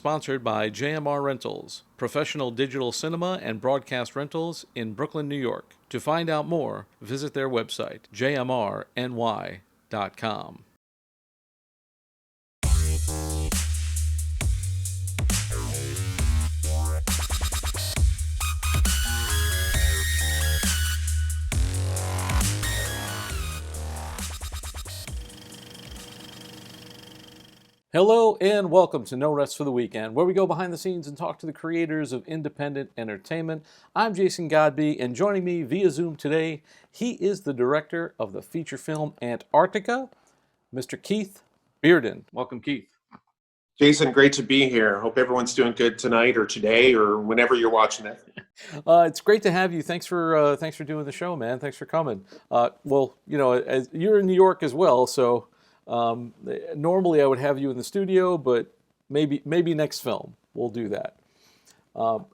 sponsored by JMR Rentals, professional digital cinema and broadcast rentals in Brooklyn, New York. To find out more, visit their website, jmrny.com. Hello and welcome to No Rest for the Weekend, where we go behind the scenes and talk to the creators of independent entertainment. I'm Jason Godbey, and joining me via Zoom today, he is the director of the feature film Antarctica, Mr. Keith Bearden. Welcome, Keith. Jason, great to be here. Hope everyone's doing good tonight or today or whenever you're watching it. It's great to have you. Thanks for doing the show, man. Thanks for coming. As you're in New York as well, so. Normally I would have you in the studio, but maybe next film we'll do that.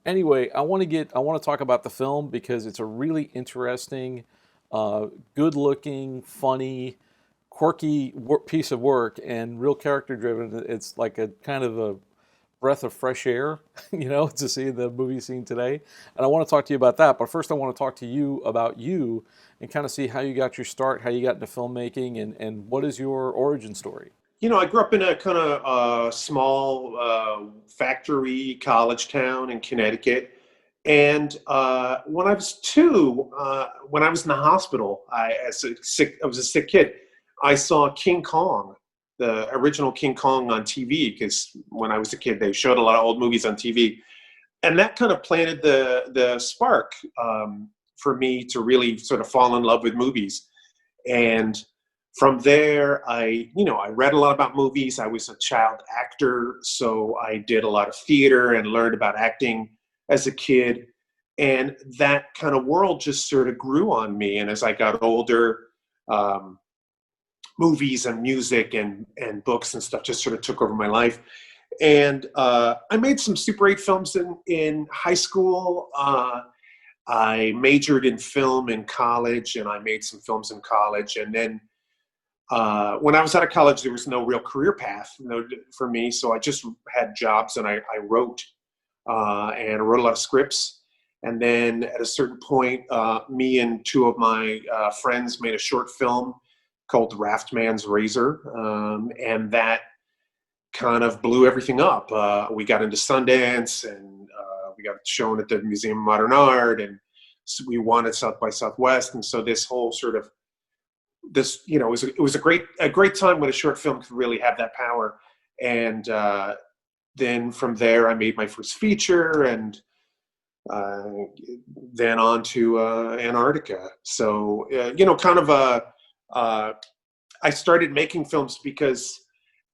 Anyway, I want to talk about the film because it's a really interesting, good-looking, funny, quirky piece of work and real character-driven. It's like a kind of a breath of fresh air, to see the movie scene today. And I want to talk to you about that. But first, I want to talk to you about you and kind of see how you got your start, how you got into filmmaking, and what is your origin story? I grew up in a kind of small factory college town in Connecticut. And when I was two, when I was in the hospital, I was a sick kid. I saw King Kong, the original King Kong on TV, because when I was a kid, they showed a lot of old movies on TV. And that kind of planted the spark for me to really sort of fall in love with movies. And from there, I read a lot about movies. I was a child actor, so I did a lot of theater and learned about acting as a kid. And that kind of world just sort of grew on me. And as I got older, movies and music and books and stuff just sort of took over my life. And I made some Super 8 films in high school. I majored in film in college, and I made some films in college. And then when I was out of college, there was no real career path for me. So I just had jobs, and I wrote and I wrote a lot of scripts. And then at a certain point, me and two of my friends made a short film called Raftman's Razor, and that kind of blew everything up. We got into Sundance, and we got shown at the Museum of Modern Art, and so we won at South by Southwest. And so this whole sort of it was a great time when a short film could really have that power. And then from there, I made my first feature, and then on to Antarctica. So I started making films because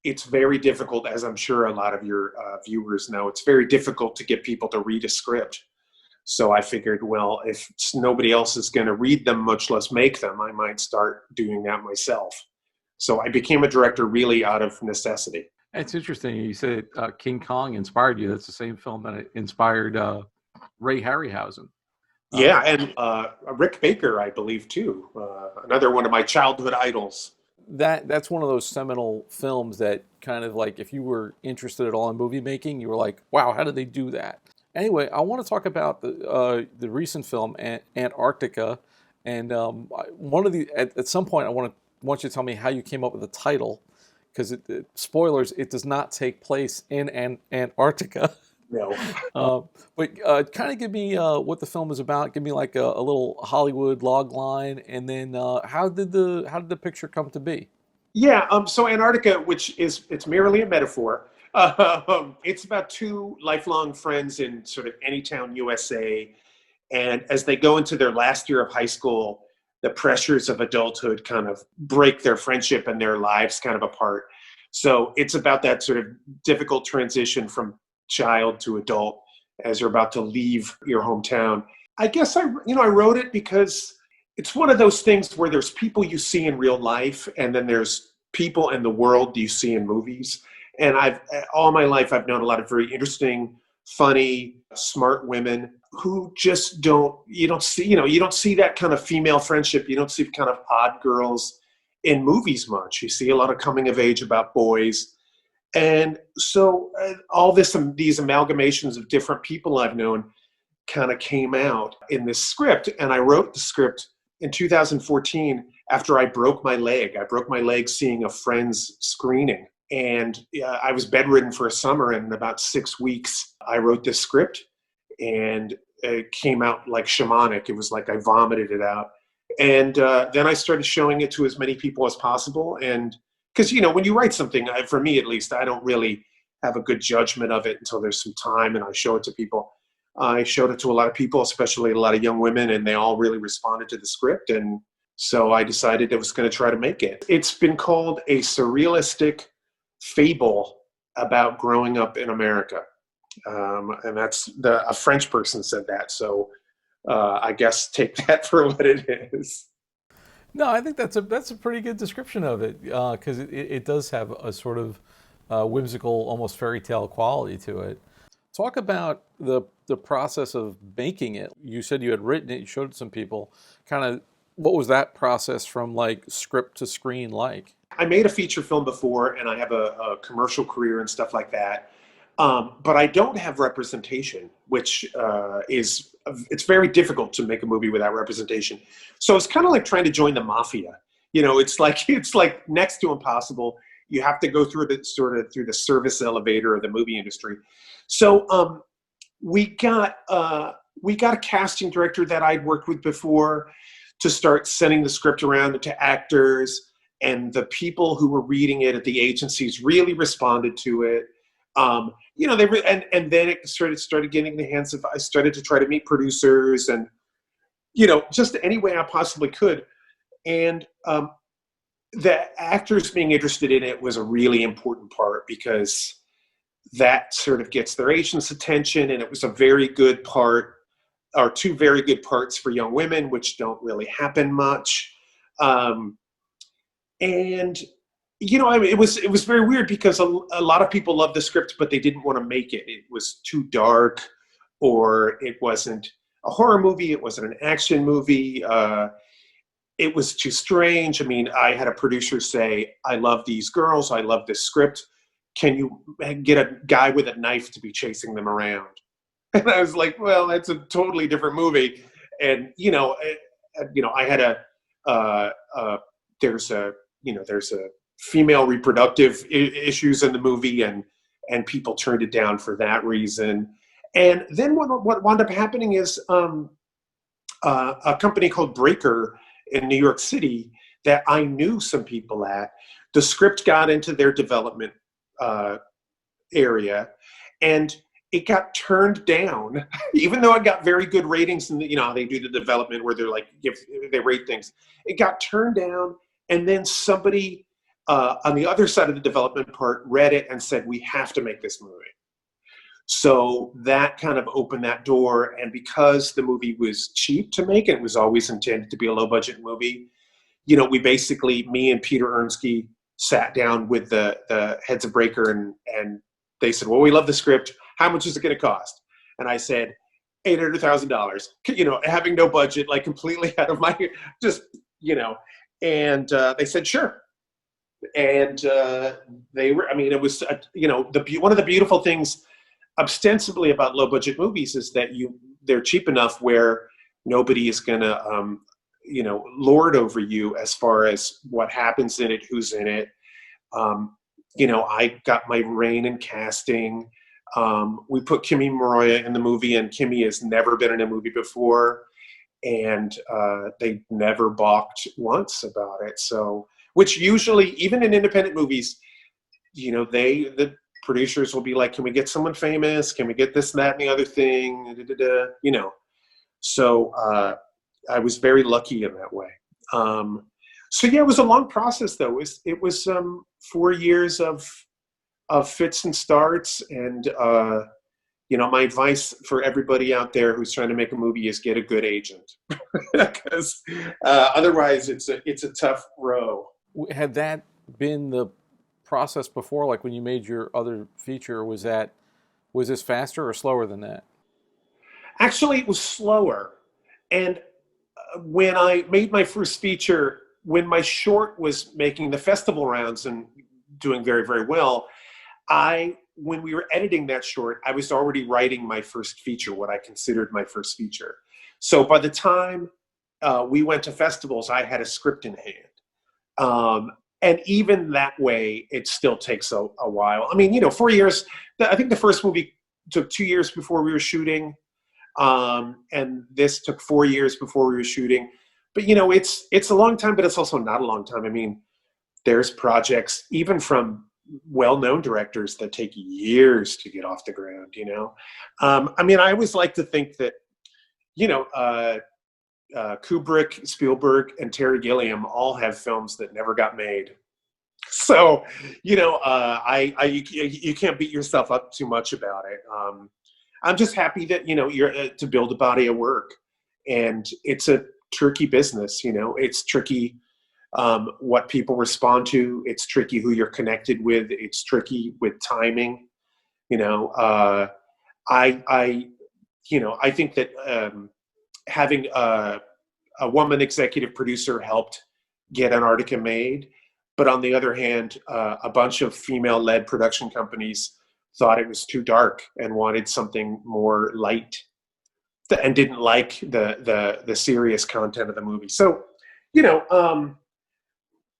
it's very difficult, as I'm sure a lot of your viewers know, it's very difficult to get people to read a script. So I figured, well, if nobody else is going to read them, much less make them, I might start doing that myself. So I became a director really out of necessity. It's interesting. You said King Kong inspired you. That's the same film that inspired Ray Harryhausen. Yeah, and Rick Baker, I believe, too. Another one of my childhood idols. That's one of those seminal films that kind of like, if you were interested at all in movie making, you were like, wow, how did they do that? Anyway, I want to talk about the recent film Antarctica, and at some point I want you to tell me how you came up with the title, because spoilers, it does not take place in Antarctica. No. But kind of give me what the film is about. Give me like a little Hollywood log line, and then how did the picture come to be? Yeah. So Antarctica, it's merely a metaphor. It's about two lifelong friends in sort of Anytown, USA, and as they go into their last year of high school, the pressures of adulthood kind of break their friendship and their lives kind of apart. So it's about that sort of difficult transition from child to adult as you're about to leave your hometown. I guess I wrote it because it's one of those things where there's people you see in real life, and then there's people in the world you see in movies. And all my life I've known a lot of very interesting, funny, smart women who just you don't see that kind of female friendship. You don't see kind of odd girls in movies much. You see a lot of coming of age about boys. And so all these amalgamations of different people I've known kind of came out in this script. And I wrote the script in 2014 after I broke my leg. I broke my leg seeing a friend's screening. And I was bedridden for a summer. And in about 6 weeks, I wrote this script. And it came out like shamanic. It was like I vomited it out. And then I started showing it to as many people as possible. And because, when you write something, for me at least, I don't really have a good judgment of it until there's some time and I show it to people. I showed it to a lot of people, especially a lot of young women, and they all really responded to the script. And so I decided I was going to try to make it. It's been called a surrealistic fable about growing up in America. And that's a French person said that. So I guess take that for what it is. No, I think that's a pretty good description of it, because it does have a sort of whimsical, almost fairy tale quality to it. Talk about the process of making it. You said you had written it, you showed it to some people. Kind of, what was that process from like script to screen like? I made a feature film before, and I have a commercial career and stuff like that. But I don't have representation, which it's very difficult to make a movie without representation. So it's kind of like trying to join the mafia. It's like next to impossible. You have to go through the service elevator of the movie industry. So we got a casting director that I'd worked with before to start sending the script around to actors, and the people who were reading it at the agencies really responded to it. And then it started getting in the hands of, I started to try to meet producers and, just any way I possibly could. And the actors being interested in it was a really important part, because that sort of gets their agent's attention. And it was a very good part, or two very good parts for young women, which don't really happen much. It was very weird, because a lot of people loved the script, but they didn't want to make it. It was too dark, or it wasn't a horror movie. It wasn't an action movie. It was too strange. I mean, I had a producer say, I love these girls. I love this script. Can you get a guy with a knife to be chasing them around? And I was like, well, that's a totally different movie. And, I had there's a female reproductive issues in the movie, and people turned it down for that reason. And then what wound up happening is a company called Breaker in New York City that I knew some people at, the script got into their development area, and it got turned down, even though it got very good ratings. And how they do the development where they're like, they rate things. It got turned down, and then somebody on the other side of the development part read it and said, we have to make this movie. So that kind of opened that door. And because the movie was cheap to make, it was always intended to be a low budget movie. We basically, me and Peter Ernsky sat down with the heads of Breaker, and they said, well, we love the script. How much is it going to cost? And I said, $800,000, having no budget, like completely out of my, and they said, sure. And it was, one of the beautiful things ostensibly about low budget movies is that they're cheap enough where nobody is going to, lord over you as far as what happens in it, who's in it. I got my reign in casting. We put Kimi Moroya in the movie, and Kimi has never been in a movie before. And they never balked once about it. So, which usually, even in independent movies, the producers will be like, can we get someone famous? Can we get this, that, and the other thing? So I was very lucky in that way. It was a long process, though. It was 4 years of fits and starts. And, my advice for everybody out there who's trying to make a movie is get a good agent, because otherwise it's a tough row. Had that been the process before, like when you made your other feature? Was this faster or slower than that? Actually, it was slower. And when I made my first feature, when my short was making the festival rounds and doing very, very well, when we were editing that short, I was already writing my first feature, what I considered my first feature. So by the time we went to festivals, I had a script in hand. And even that way, it still takes a while. I mean, 4 years. I think the first movie took 2 years before we were shooting, and this took 4 years before we were shooting. But it's a long time, but it's also not a long time. I mean, there's projects even from well-known directors that take years to get off the ground. I mean, I always like to think that Kubrick, Spielberg, and Terry Gilliam all have films that never got made. So, you can't beat yourself up too much about it. I'm just happy that, you're to build a body of work, and it's a tricky business. It's tricky what people respond to. It's tricky who you're connected with. It's tricky with timing. I think that having a woman executive producer helped get Antarctica made. But on the other hand, a bunch of female-led production companies thought it was too dark and wanted something more light, and didn't like the serious content of the movie. So,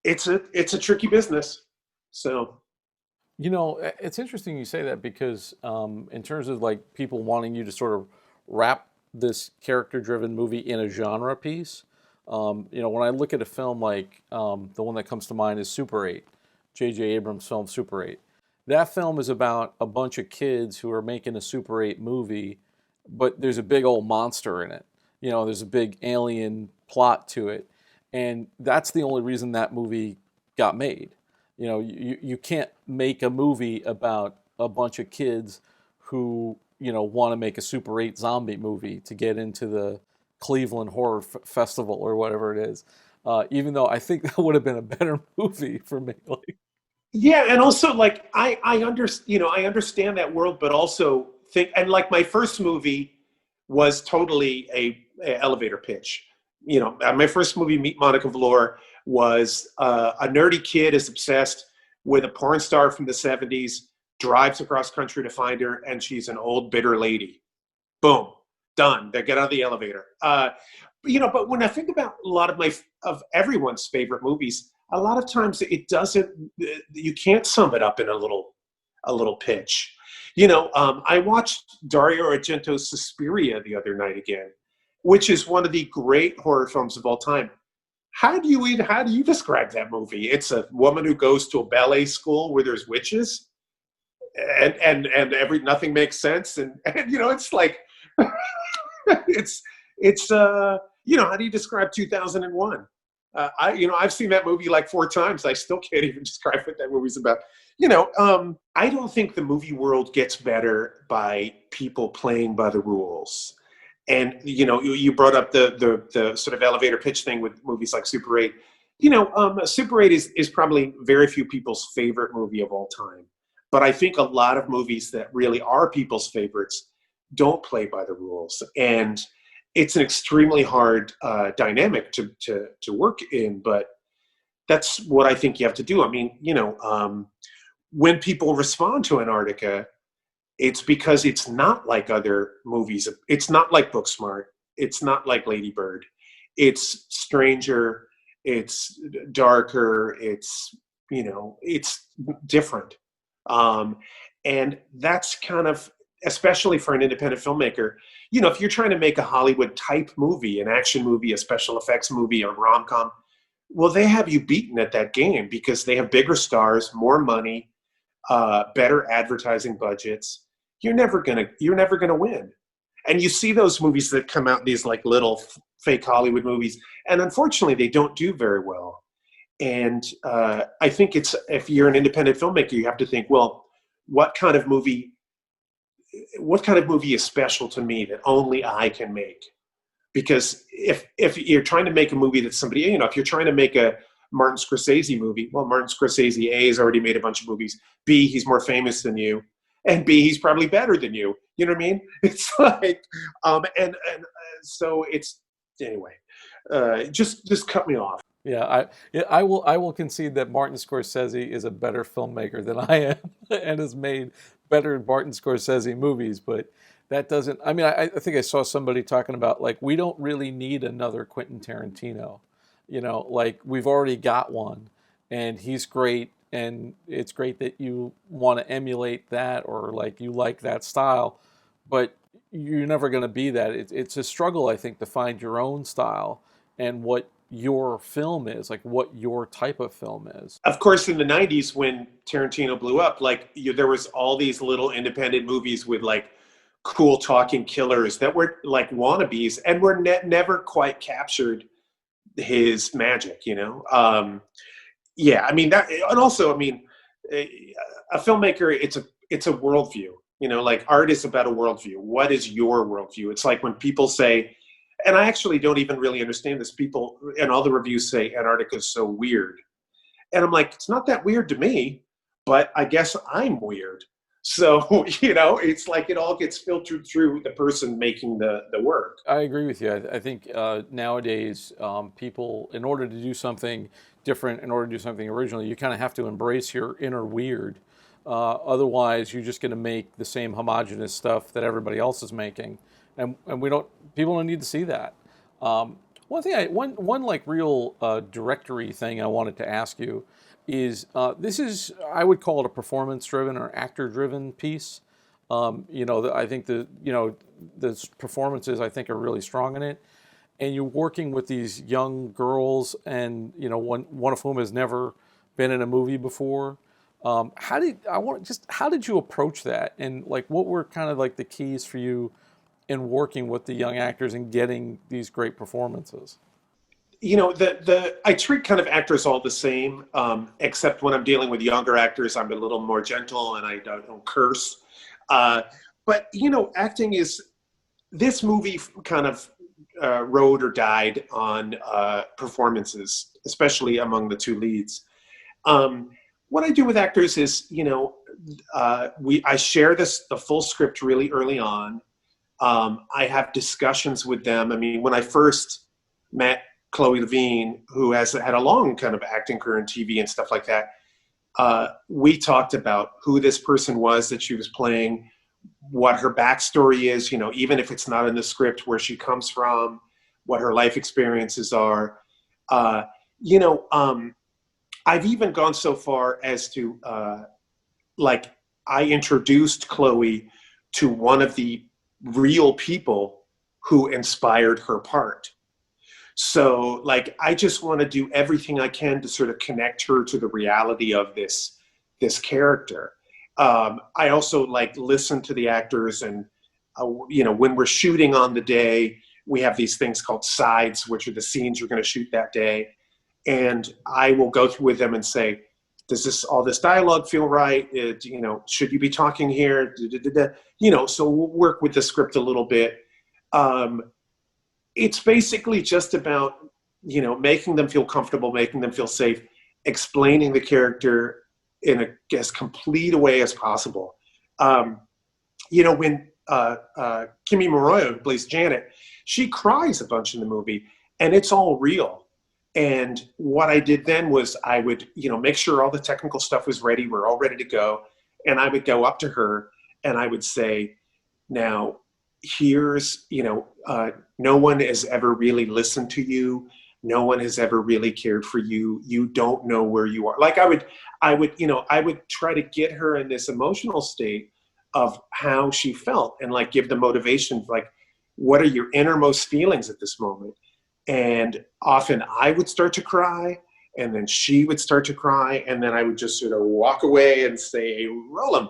it's a tricky business. So, it's interesting you say that, because in terms of like people wanting you to sort of wrap this character-driven movie in a genre piece, when I look at a film like the one that comes to mind is Super 8, J.J. Abrams' film Super 8. That film is about a bunch of kids who are making a Super 8 movie, but there's a big old monster in it. There's a big alien plot to it. And that's the only reason that movie got made. You can't make a movie about a bunch of kids who, want to make a Super 8 zombie movie to get into the Cleveland Horror Festival or whatever it is. Even though I think that would have been a better movie for me. Yeah, and also like I understand that world, but also think, and like my first movie was totally a elevator pitch. My first movie, Meet Monica Velour, was a nerdy kid is obsessed with a porn star from the 70s, drives across country to find her, and she's an old bitter lady. Boom, done. They get out of the elevator. But when I think about a lot of everyone's favorite movies, a lot of times it doesn't. You can't sum it up in a little pitch. I watched Dario Argento's Suspiria the other night again, which is one of the great horror films of all time. How do you describe that movie? It's a woman who goes to a ballet school where there's witches, and nothing makes sense, and it's like it's how do you describe 2001? I've seen that movie like 4 times. I still can't even describe what that movie's about. I don't think the movie world gets better by people playing by the rules. And you brought up the sort of elevator pitch thing with movies like Super 8. Super 8 is probably very few people's favorite movie of all time. But I think a lot of movies that really are people's favorites don't play by the rules, and it's an extremely hard dynamic to work in. But that's what I think you have to do. I mean, when people respond to Antarctica, it's because it's not like other movies. It's not like Booksmart. It's not like Lady Bird. It's stranger. It's darker. It's different. And that's kind of, especially for an independent filmmaker, if you're trying to make a Hollywood type movie, an action movie, a special effects movie, a rom-com, well, they have you beaten at that game because they have bigger stars, more money, better advertising budgets. You're never gonna win. And you see those movies that come out, these like little fake Hollywood movies, and unfortunately they don't do very well. And I think if you're an independent filmmaker, you have to think, well, what kind of movie is special to me that only I can make? Because if you're trying to make a movie that somebody, if you're trying to make a Martin Scorsese movie, well, Martin Scorsese, A, has already made a bunch of movies. B, he's more famous than you. And B, he's probably better than you. You know what I mean? It's like, so it's, anyway, just cut me off. I will concede that Martin Scorsese is a better filmmaker than I am and has made better Martin Scorsese movies, but that doesn't, I mean, I think I saw somebody talking about like we don't really need another Quentin Tarantino. Like we've already got one and he's great, and it's great that you want to emulate that or like you like that style, but you're never going to be that. It's a struggle, I think, to find your own style and what your film is, like what your type of film is. Of course, in the 90s when Tarantino blew up, like there was all these little independent movies with like cool talking killers that were like wannabes and were never quite captured his magic. Yeah, I mean that, and also, I mean, a filmmaker, it's a worldview. Like art is about a worldview. What is your worldview? It's like when people say, and I actually don't even really understand this. People and all the reviews say Antarctica is so weird, and I'm like, it's not that weird to me, but I guess I'm weird. So it's like it all gets filtered through the person making the work. I agree with you. I think nowadays people, in order to do something different, in order to do something original, you kind of have to embrace your inner weird. Otherwise, you're just going to make the same homogenous stuff that everybody else is making, and people don't need to see that. One like real directory thing I wanted to ask you is this is, I would call it a performance driven or actor driven piece. I think the performances I think are really strong in it, and you're working with these young girls, and one of whom has never been in a movie before. How did you approach that, and like what were kind of like the keys for you in working with the young actors and getting these great performances? I treat kind of actors all the same, except when I'm dealing with younger actors, I'm a little more gentle and I don't curse. But acting is, this movie kind of rode or died on performances, especially among the two leads. What I do with actors is, I share the full script really early on. I have discussions with them. I mean, when I first met Chloe Levine, who has had a long kind of acting career in TV and stuff like that, we talked about who this person was that she was playing, what her backstory is, even if it's not in the script, where she comes from, what her life experiences are. I've even gone so far as to, I introduced Chloe to one of the real people who inspired her part. So, I just want to do everything I can to sort of connect her to the reality of this character. I also listen to the actors, and when we're shooting on the day, we have these things called sides, which are the scenes you're going to shoot that day. And I will go through with them and say, does all this dialogue feel right? Should you be talking here? So we'll work with the script a little bit. It's basically just about, making them feel comfortable, making them feel safe, explaining the character in as complete a way as possible. When Kimi Moroyo, who plays Janet, she cries a bunch in the movie, and it's all real. And what I did then was I would, make sure all the technical stuff was ready. We're all ready to go. And I would go up to her and I would say, now, here's, no one has ever really listened to you. No one has ever really cared for you. You don't know where you are. I would try to get her in this emotional state of how she felt and give the motivation, what are your innermost feelings at this moment? And often I would start to cry, and then she would start to cry, and then I would just sort of walk away and say, roll them.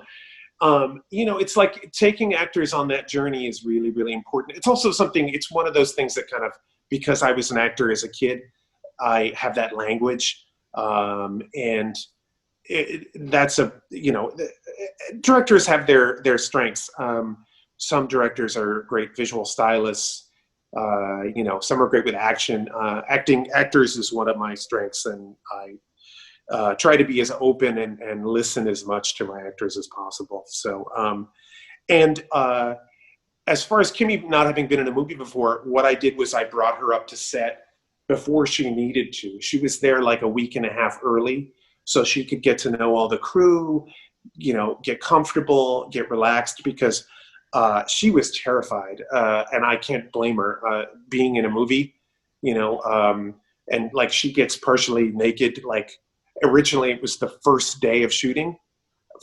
It's like taking actors on that journey is really, really important. It's also it's one of those things that kind of, because I was an actor as a kid, I have that language. Directors have their strengths. Some directors are great visual stylists. Some are great with action. Actors is one of my strengths, and I try to be as open and listen as much to my actors as possible. So, as far as Kimmy not having been in a movie before, what I did was I brought her up to set before she needed to. She was there like a week and a half early so she could get to know all the crew, get comfortable, get relaxed, because she was terrified. And I can't blame her, being in a movie, and like she gets partially naked. Like originally it was the first day of shooting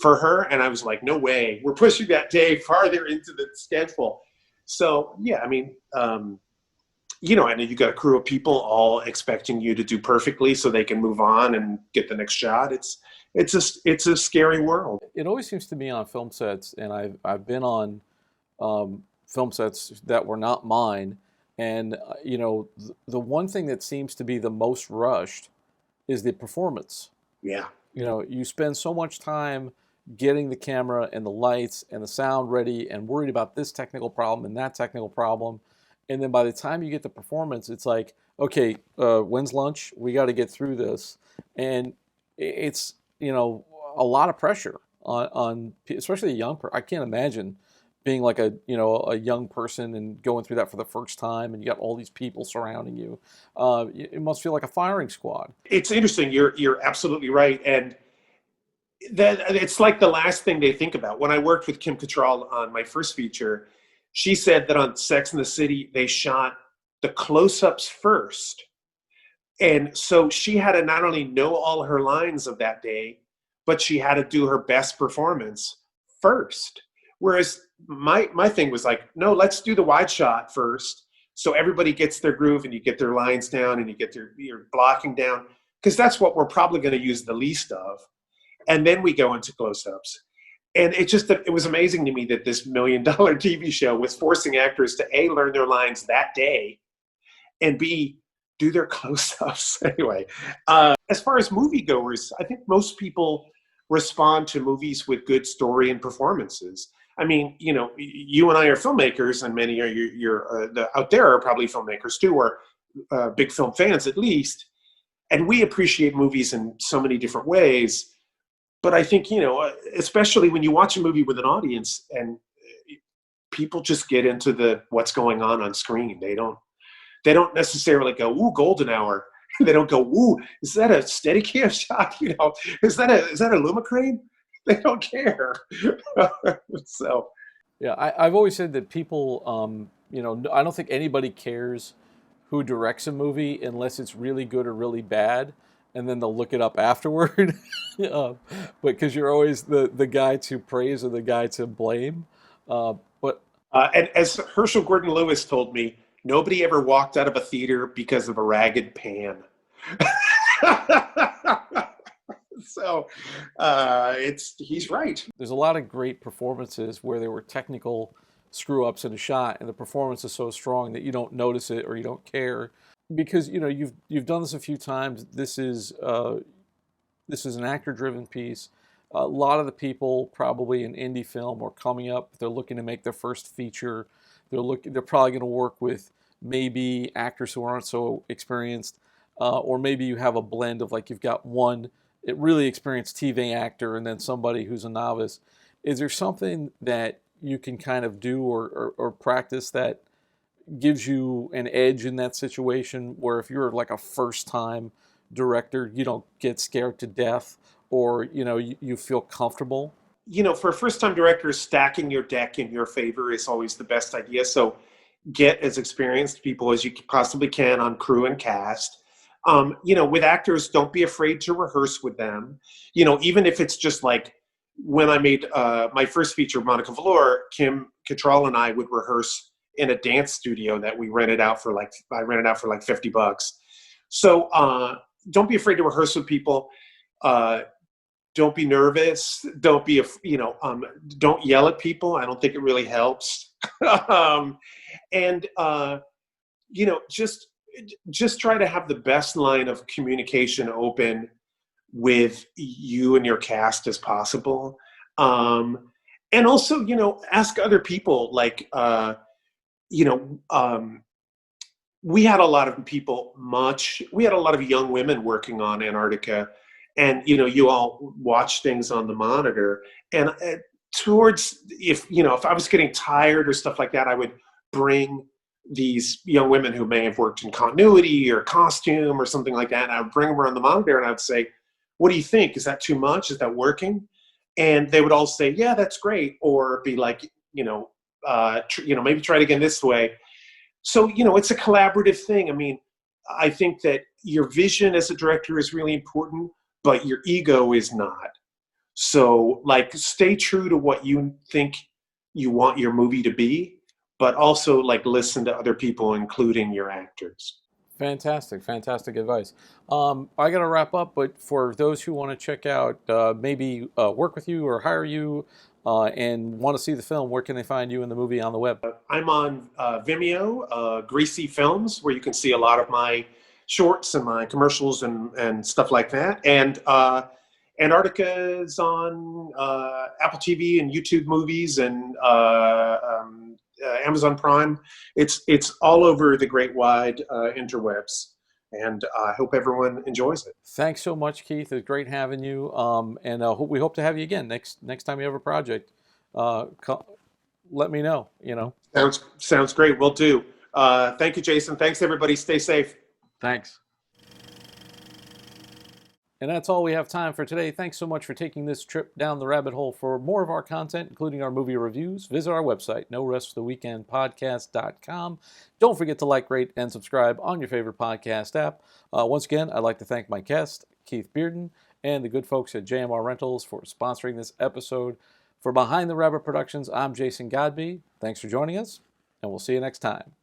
for her. And I was like, no way, we're pushing that day farther into the schedule. So yeah, I mean, and then you got a crew of people all expecting you to do perfectly so they can move on and get the next shot. It's a scary world. It always seems to me on film sets, and I've been on film sets that were not mine, and the one thing that seems to be the most rushed is the performance. Yeah. You spend so much time getting the camera and the lights and the sound ready and worried about this technical problem and that technical problem. And then by the time you get the performance, it's like, okay, when's lunch? We got to get through this. And it's, a lot of pressure on especially a young person. I can't imagine being like a young person and going through that for the first time, and you got all these people surrounding you. It must feel like a firing squad. It's interesting. You're absolutely right. And that it's like the last thing they think about. When I worked with Kim Cattrall on my first feature, she said that on Sex and the City, they shot the close-ups first. And so she had to not only know all her lines of that day, but she had to do her best performance first. Whereas my thing was like, no, let's do the wide shot first, so everybody gets their groove and you get their lines down and you get your blocking down, because that's what we're probably going to use the least of. And then we go into close-ups. And it was amazing to me that this $1 million TV show was forcing actors to A, learn their lines that day, and B, do their close-ups. Anyway, as far as moviegoers, I think most people respond to movies with good story and performances. I mean, you and I are filmmakers, and many of you're out there are probably filmmakers too, or big film fans at least. And we appreciate movies in so many different ways. But I think, especially when you watch a movie with an audience and people just get into what's going on screen. They don't necessarily go, ooh, golden hour. They don't go, ooh, is that a Steadicam shot? Is that a Lumicrane? They don't care. So, yeah, I've always said that people, I don't think anybody cares who directs a movie unless it's really good or really bad, and then they'll look it up afterward. But because you're always the guy to praise or the guy to blame. And as Herschel Gordon Lewis told me, nobody ever walked out of a theater because of a ragged pan. So he's right. There's a lot of great performances where there were technical screw ups in a shot, and the performance is so strong that you don't notice it or you don't care, because you've done this a few times. This is an actor-driven piece. A lot of the people probably in indie film are coming up. They're looking to make their first feature. They're probably going to work with maybe actors who aren't so experienced, or maybe you have a blend of, like, you've got one really experienced TV actor and then somebody who's a novice. Is there something that you can kind of do or practice that gives you an edge in that situation, where if you're like a first-time director, you don't get scared to death, or you feel comfortable? For a first-time director, stacking your deck in your favor is always the best idea. So get as experienced people as you possibly can on crew and cast. With actors, don't be afraid to rehearse with them. Even if it's just like when I made my first feature, Monica Velour, Kim Cattrall and I would rehearse in a dance studio that I rented out for like $50. So don't be afraid to rehearse with people. Don't be nervous. Don't yell at people. I don't think it really helps. Just try to have the best line of communication open with you and your cast as possible. And also, ask other people, like, we had a lot of young women working on Antarctica, and, you all watch things on the monitor. And if I was getting tired or stuff like that, I would bring these young women who may have worked in continuity or costume or something like that. And I would bring them around the monitor and I would say, what do you think? Is that too much? Is that working? And they would all say, yeah, that's great. Or be like, maybe try it again this way. So, it's a collaborative thing. I mean, I think that your vision as a director is really important, but your ego is not. So, like, stay true to what you think you want your movie to be, but also, like, listen to other people, including your actors. Fantastic advice. I got to wrap up, but for those who want to check out, maybe work with you or hire you and want to see the film, where can they find you in the movie on the web? I'm on Vimeo, Greasy Films, where you can see a lot of my shorts and my commercials and stuff like that. And Antarctica is on Apple TV and YouTube Movies and Amazon Prime. It's all over the great wide interwebs. And I hope everyone enjoys it. Thanks so much, Keith. It's great having you. And we hope to have you again next time you have a project. Let me know. Sounds great. Will do. Thank you, Jason. Thanks, everybody. Stay safe. Thanks. And that's all we have time for today. Thanks so much for taking this trip down the rabbit hole. For more of our content, including our movie reviews, visit our website, norestfortheweekendpodcast.com. Don't forget to like, rate, and subscribe on your favorite podcast app. Once again, I'd like to thank my guest, Keith Bearden, and the good folks at JMR Rentals for sponsoring this episode. For Behind the Rabbit Productions, I'm Jason Godbey. Thanks for joining us, and we'll see you next time.